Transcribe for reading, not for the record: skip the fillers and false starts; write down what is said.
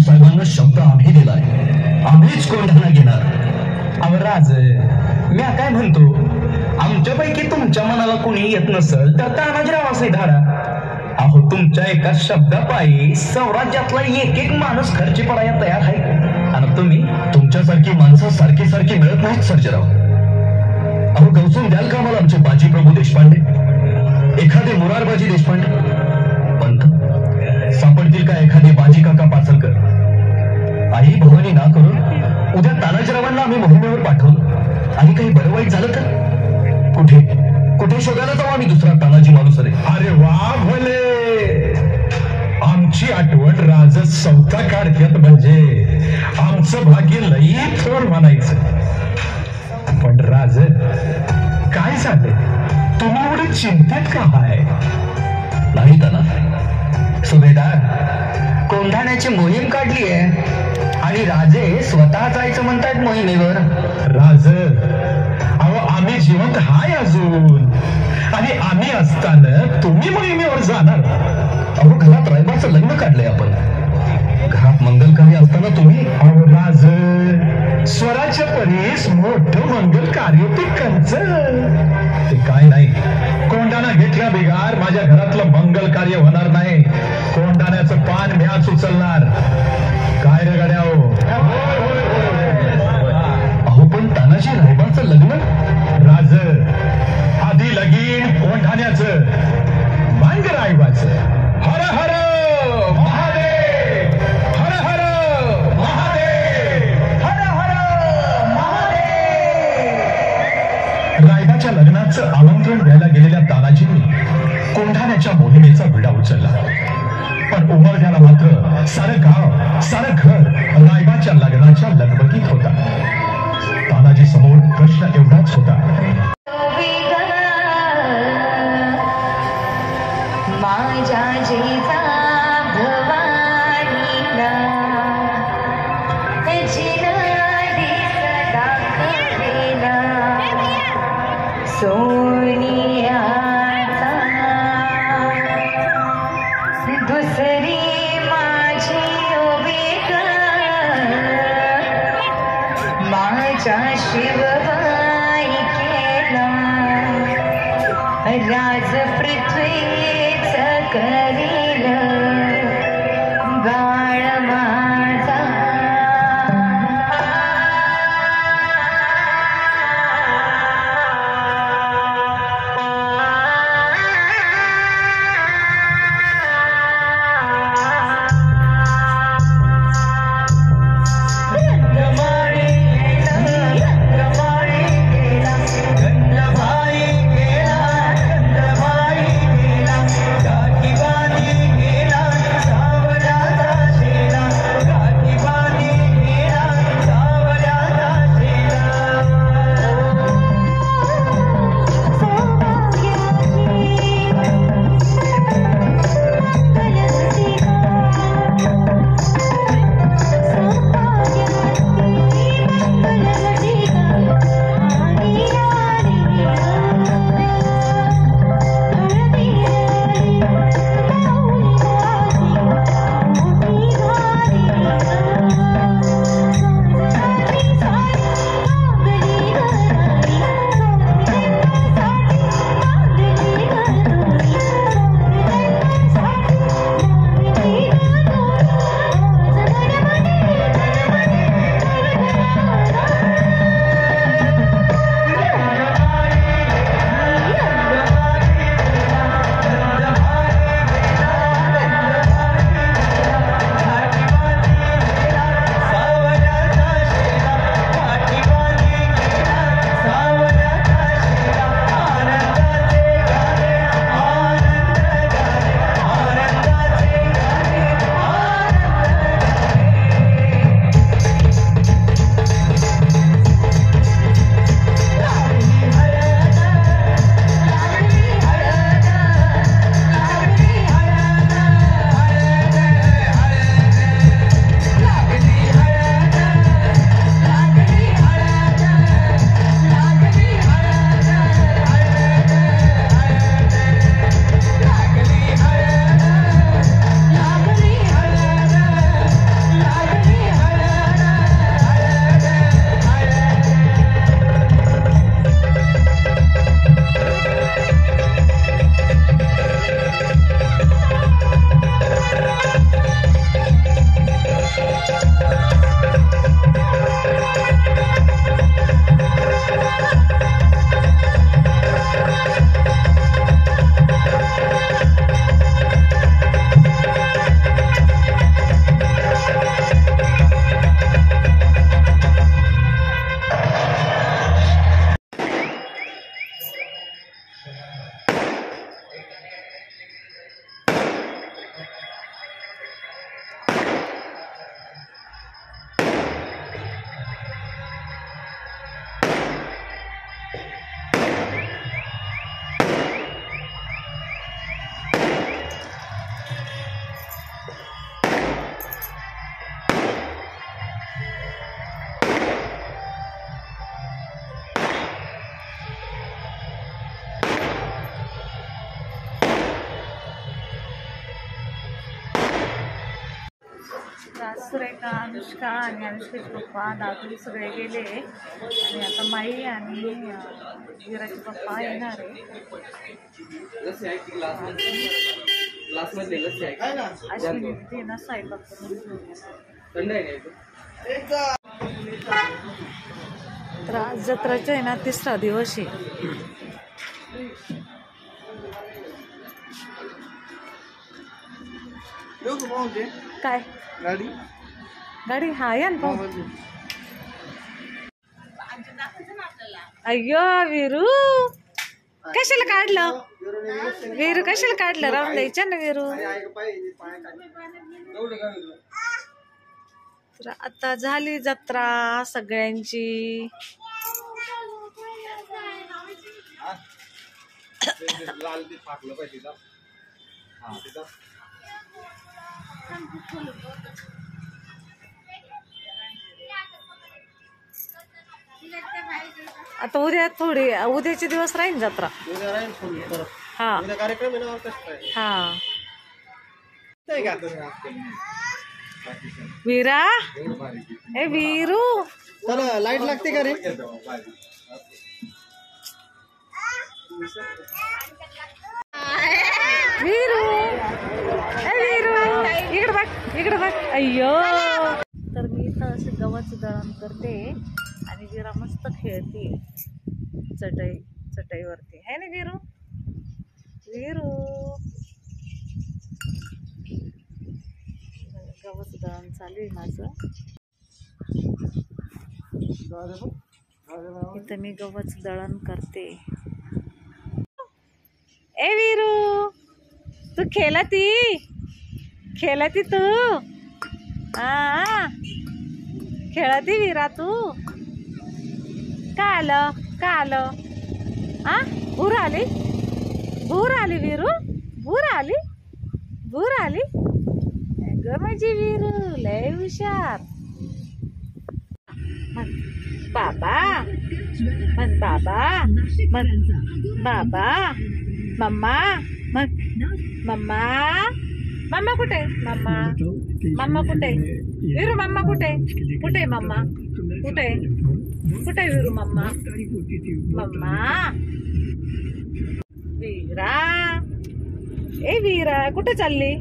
साहेबांना शब्द आम्ही दिलाय, आम्हीच कोंढाणा घेणार. अहो राज, मी काय म्हणतो, आमच्यापैकी तुमच्या मनाला कोणी येत नसल तर तानाजीराव असे धाडा. अहो तुमच्या एका शब्दापायी स्वराज्यातला एक एक माणूस खर्ची पडायला तयार आहे. आणि तुम्ही तुमच्यासारखी माणसं सारखी सारखी मिळत नाहीत सर्जेराव. अहो गवसून द्याल का मला आमचे बाजीप्रभू देशपांडे, एखादे मुरारबाजी देशपांडे? पंत सापडतील का एखादे बाजी काका पाचलकर? आई भवानी ना करून उद्या तानाजीरावांना आम्ही मोहिमेवर पाठवलं आणि काही बरं वाईट झालं तर कुठे कुठे शोधायला जाऊ आम्ही दुसरा तानाजी माणूस? अरे वा भले, आमची आठवण राज चौथा काढत्यात म्हणजे आमचं भाग्य लई थोर म्हणायचं. पण राज काय झालंय, तुम्ही एवढे चिंतेत का आहे? नाही ताना, सुभेदार कोंढाण्याची मोहीम काढली आहे आणि राजे स्वतः जायचं म्हणतायत मोहिमेवर. राज अहो आम्ही जिवंत हाय अजून, आणि आम्ही असताना तुम्ही मोहिमेवर जाणार? अहो घरात रायबाचं लग्न काढलंय आपण, घरात मंगल कार्य असताना तुम्ही? अहो राज, स्वराच्या परीस मोठं मंगल कार्य ते कंच, ते काय नाही. कोंढाणा घेतल्या बिगार माझ्या घरातलं मंगल कार्य होणार नाही. कोंढाण्याचं पान म्याच उचलणार. काय रे गड्या हो? अहो पण तानाजी रायबाचं लग्न? राज आधी लगीन कोंढाण्याचं, मांग रायबाचं. हर हर महादेव, हर हर महादेव, हर हर महादेव. रायबाच्या लग्नाचं आमंत्रण द्यायला गेलेल्या तानाजींनी कोंढाण्याच्या मोहिमेचा विडा उचलला. पण उमरड्याला मात्र सारं गाव सारं घर रायबाच्या लग्नाच्या लगबगीत होता. तानाजी समोर प्रश्न एवढाच होता, माझ्या सोनियाचा दुसरी माझी ओबिका माझ्या शिवबाई केला राज पृथ्वीच करील बाळ माझा. सुरेखा, अनुष्का आणि अनुष्काचे पप्पा दादू सगळे गेले आणि आता माई आणि विराचे पप्पा येणार आहे. अश्विनी दिदी ना स्वयंपाक करून तर आज जत्राचा आहे ना 3रा दिवस आहे. काय गाडी हा या ना अय्यो वीरू कशाला काढलं वीरू कशाला काढलं राहून द्यायच्या ना वीरू. तर आता झाली जत्रा सगळ्यांची. आता उद्याचे दिवस राहील जत्रा. हा हा वीरा ए वीरू लाईट लागते का रे. वीरू ए वीरू इकडे बघ अय्यो. तर मी इथं असे गव्हाचं दळण करते आणि वीरा मस्त खेळते चटईवरती है ना वीरू. गव्हाचं दळण चालू आहे माझं. इथं मी गव्हाचं दळण करते. ए वीरू तू खेळती तू खेळती वीरा तू. काय आलं हा भूर आली वीरू भूर आली ग माझी वीरू लय हुशार. बाबा मम्मा मम्मा कुठे मम्मा कुठे वीरू मम्मा कुठे मम्मा कुठे वीरू मम्मा वीरा ए वीरा कुठे चालली.